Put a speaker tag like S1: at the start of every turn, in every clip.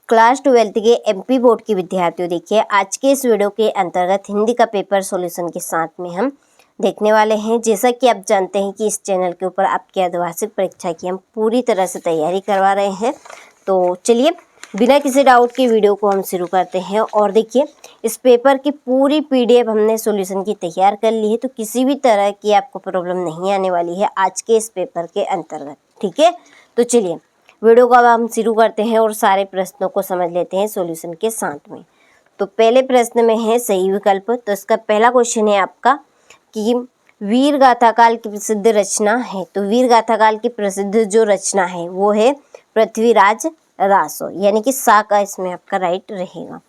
S1: Class 12th के MP board के विद्यार्थियों, देखिए आज के इस वीडियो के अंतर्गत हिंदी का पेपर सॉल्यूशन के साथ में हम देखने वाले हैं। जैसा कि आप जानते हैं कि इस चैनल के ऊपर आपकी अर्धवार्षिक परीक्षा की हम पूरी तरह से तैयारी करवा रहे हैं। तो चलिए बिना किसी डाउट के वीडियो को हम शुरू करते हैं। और देखिए इस पेपर की पूरी पीडीएफ हमने सॉल्यूशन की तैयार कर ली है, तो किसी भी तरह की आपको प्रॉब्लम नहीं आने वाली है आज के इस पेपर के अंतर्गत। ठीक है, तो चलिए वीडियो को अब हम शुरू करते हैं और सारे प्रश्नों को समझ लेते हैं सॉल्यूशन के साथ में। तो पहले प्रश्न में है सही विकल्प। तो इसका पहला क्वेश्चन है आपका कि वीर गाथा काल की प्रसिद्ध रचना है। तो वीर गाथा काल की प्रसिद्ध जो रचना है वो है पृथ्वीराज रासो, यानी कि सा का इसमें आपका राइट रहेगा।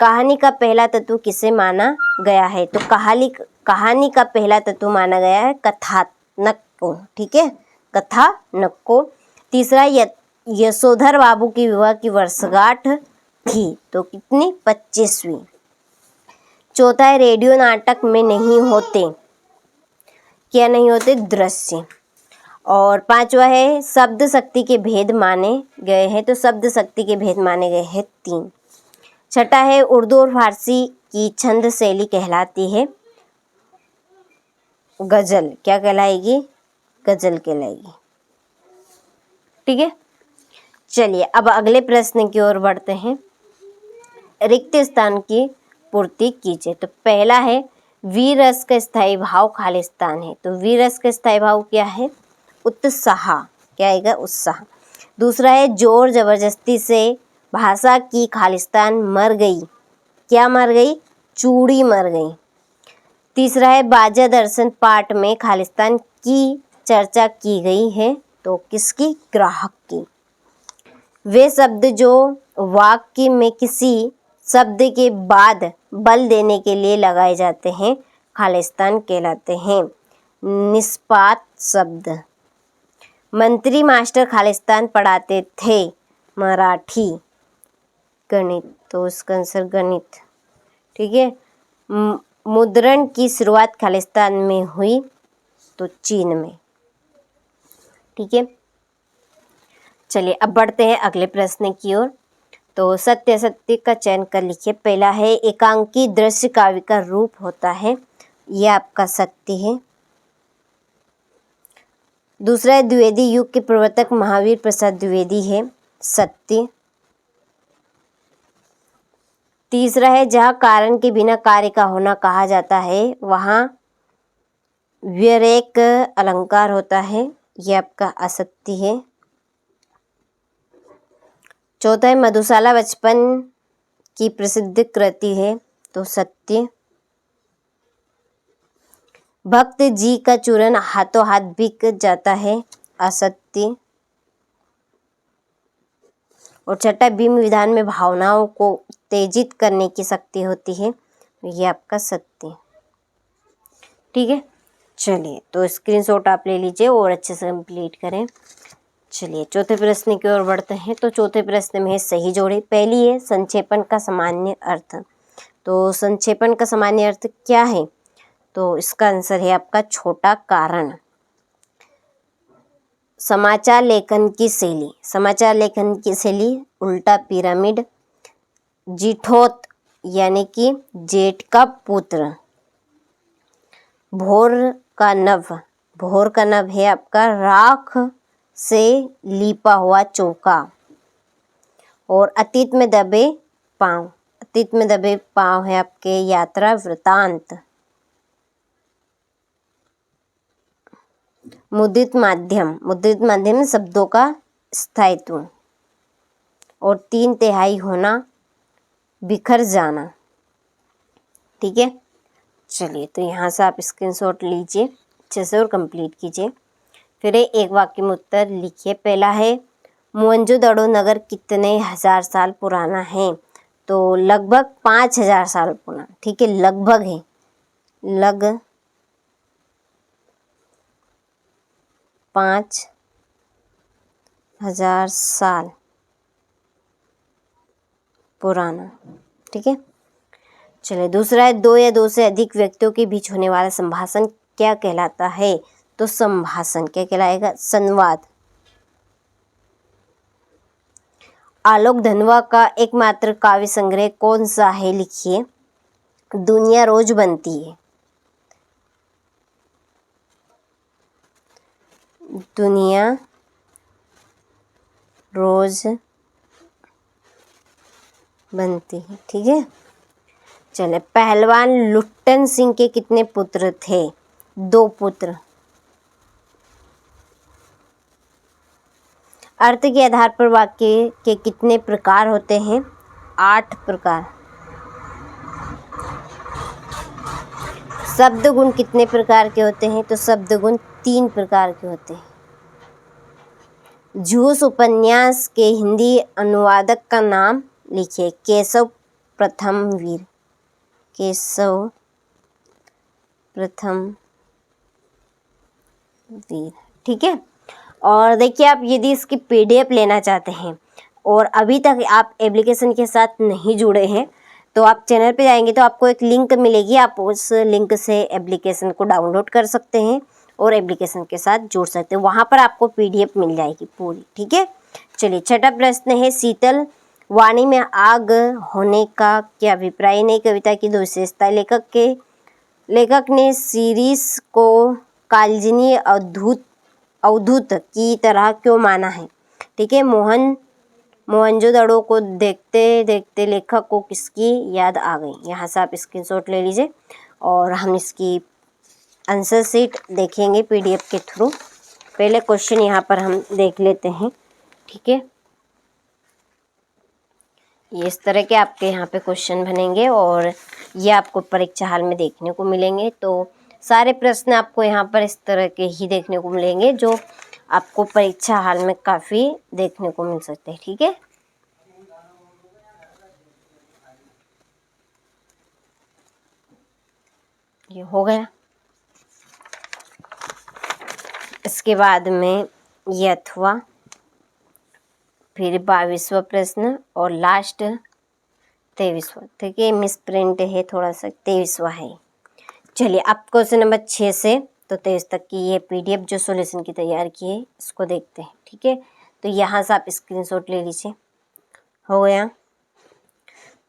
S1: कहानी का पहला तत्व किसे माना गया है? तो कहानी का पहला तत्व माना गया है कथानक को। ठीक है, कथानक को। तीसरा यशोधर बाबू की विवाह की वर्षगांठ थी, तो कितनी? 25वीं। चौथा है रेडियो नाटक में नहीं होते, क्या नहीं होते? दृश्य। और पांचवा है शब्द शक्ति के भेद माने गए हैं। तो शब्द शक्ति के भेद माने गए हैं 3। छठा है उर्दू और फारसी की छंद शैली कहलाती है गजल, क्या कहलाएगी? गजल कहलाएगी। ठीक है, चलिए अब अगले प्रश्न की ओर बढ़ते हैं। रिक्त स्थान की पूर्ति कीजिए। तो पहला है वीर रस का स्थायी भाव खालिस्तान है। तो वीर रस का स्थायी भाव क्या है? उत्साह, क्या आएगा? उत्साह। दूसरा है जोर जबरदस्ती से भाषा की खालिस्तान मर गई, क्या मर गई? चूड़ी मर गई। तीसरा है बाजा दर्शन पाठ में खालिस्तान की चर्चा की गई है, तो किसकी? ग्राहक की। वे शब्द जो वाक्य में किसी शब्द के बाद बल देने के लिए लगाए जाते हैं खालिस्तान कहलाते हैं। निष्पात शब्द। मंत्री मास्टर खालिस्तान पढ़ाते थे मराठी, गणित, तो इसका आंसर गणित। ठीक है, मुद्रण की शुरुआत खालिस्तान में हुई, तो चीन में। ठीक है, चलिए अब बढ़ते हैं अगले प्रश्न की ओर। तो सत्य असत्य का चयन कर लिखिए। पहला है एकांकी दृश्य काव्य का रूप होता है, यह आपका सत्य है। दूसरा है द्विवेदी युग के प्रवर्तक महावीर प्रसाद द्विवेदी है, सत्य। तीसरा है जहाँ कारण के बिना कार्य का होना कहा जाता है वहाँ व्यतिरेक अलंकार होता है, यह आपका असत्य है। चौथा है मधुशाला बचपन की प्रसिद्ध कृति है, तो सत्य। भक्त जी का चूरन हाथों हाथ बिक जाता है, असत्य। और छठा भीम विधान में भावनाओं को उत्तेजित करने की शक्ति होती है, ये आपका सत्य। ठीक है, चलिए तो स्क्रीनशॉट आप ले लीजिए और अच्छे से कंप्लीट करें। चलिए चौथे प्रश्न की ओर बढ़ते हैं। तो चौथे प्रश्न में है सही जोड़े। पहली है संक्षेपण का सामान्य अर्थ। तो संक्षेपण का सामान्य अर्थ क्या है? तो इसका आंसर है आपका छोटा कारण। समाचार लेखन की शैली। समाचार लेखन की शैली उल्टा पिरामिड। जिठोत यानी कि जेठ का पुत्र। भोर का नभ। भोर का नभ है आपका राख से लीपा हुआ चौका। और अतीत में दबे पांव। अतीत में दबे पांव है आपके यात्रा वृतांत। मुद्रित माध्यम। मुद्रित माध्यम में शब्दों का स्थायित्व। और 3/3 होना, बिखर जाना। ठीक है, चलिए तो यहाँ से आप स्क्रीनशॉट लीजिए अच्छे से और कंप्लीट कीजिए। फिर एक वाक्य में उत्तर लिखिए। पहला है मोहनजोदड़ो नगर कितने हजार साल पुराना है? तो लगभग 5000 साल पुराना। ठीक है, लगभग है, लग 5000 साल पुराना। ठीक है, चलिए दूसरा है दो या दो से अधिक व्यक्तियों के बीच होने वाला संभाषण क्या कहलाता है? तो संभाषण क्या कहलाएगा? संवाद। आलोक धनवा का एकमात्र काव्य संग्रह कौन सा है, लिखिए। दुनिया रोज बनती है। दुनिया रोज बनती है, ठीक है। चले, पहलवान लुट्टन सिंह के कितने पुत्र थे? 2 पुत्र। अर्थ के आधार पर वाक्य के कितने प्रकार होते हैं? 8 प्रकार। शब्द गुण कितने प्रकार के होते हैं? तो शब्द गुण 3 प्रकार के होते हैं। झूस उपन्यास के हिंदी अनुवादक का नाम लिखिए। केशव प्रथम वीर। केशव प्रथम वीर, ठीक है। और देखिए, आप यदि इसकी PDF लेना चाहते हैं और अभी तक आप एप्लीकेशन के साथ नहीं जुड़े हैं तो आप चैनल पे जाएंगे तो आपको एक लिंक मिलेगी, आप उस लिंक से एप्लीकेशन को डाउनलोड कर सकते हैं और एप्लीकेशन के साथ जुड़ सकते हैं। वहाँ पर आपको PDF मिल जाएगी पूरी, ठीक है। चलिए, छठा प्रश्न है, शीतल वाणी में आग होने का क्या अभिप्राय? नई कविता की 2 विशेषता। लेखक ने सीरीज को काल्पनिक अवधूत की तरह क्यों माना है? ठीक है। मोहनजोदड़ो को देखते देखते लेखक को किसकी याद आ गई? यहाँ से आप स्क्रीनशॉट ले लीजिए और हम इसकी आंसर शीट देखेंगे PDF के थ्रू। पहले क्वेश्चन यहाँ पर हम देख लेते हैं, ठीक है। ये इस तरह के आपके यहाँ पे क्वेश्चन बनेंगे और ये आपको परीक्षा हाल में देखने को मिलेंगे। तो सारे प्रश्न आपको यहाँ पर इस तरह के ही देखने को मिलेंगे जो आपको परीक्षा हाल में काफ़ी देखने को मिल सकते हैं, ठीक है। ये हो गया। इसके बाद में ये अथवा, फिर 22वां प्रश्न और लास्ट 23वां, ठीक है। मिस प्रिंट है थोड़ा सा, 23वां है। चलिए, आप क्वेश्चन नंबर 6 से तो 23 तक की ये PDF जो सॉल्यूशन की तैयार की है इसको देखते हैं, ठीक है। तो यहाँ से आप स्क्रीनशॉट ले लीजिए। हो गया।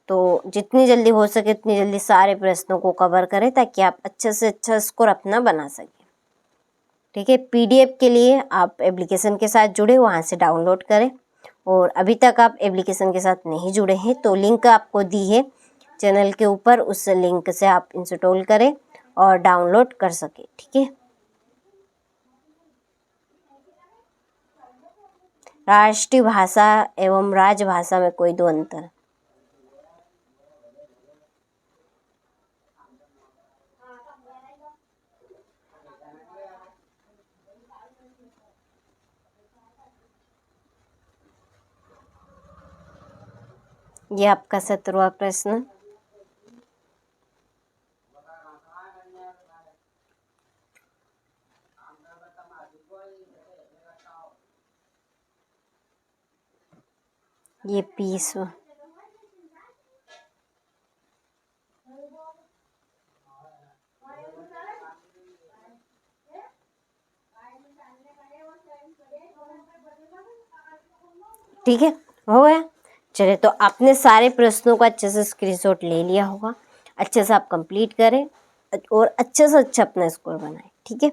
S1: तो जितनी जल्दी हो सके उतनी जल्दी सारे प्रश्नों को कवर करें ताकि आप अच्छे से अच्छा स्कोर अपना बना सकें, ठीक है। PDF के लिए आप एप्लीकेशन के साथ जुड़े, वहाँ से डाउनलोड करें। और अभी तक आप एप्लीकेशन के साथ नहीं जुड़े हैं तो लिंक आपको दी है चैनल के ऊपर, उस लिंक से आप इंस्टॉल करें और डाउनलोड कर सके, ठीक है। राष्ट्रीय भाषा एवं राजभाषा में कोई 2 अंतर। ये आपका 17वां प्रश्न। ये 20वां। ठीक है, हो गया। चलिए, तो आपने सारे प्रश्नों का अच्छे से स्क्रीनशॉट ले लिया होगा। अच्छे से आप कंप्लीट करें और अच्छे से अच्छा अपना स्कोर बनाएं, ठीक है।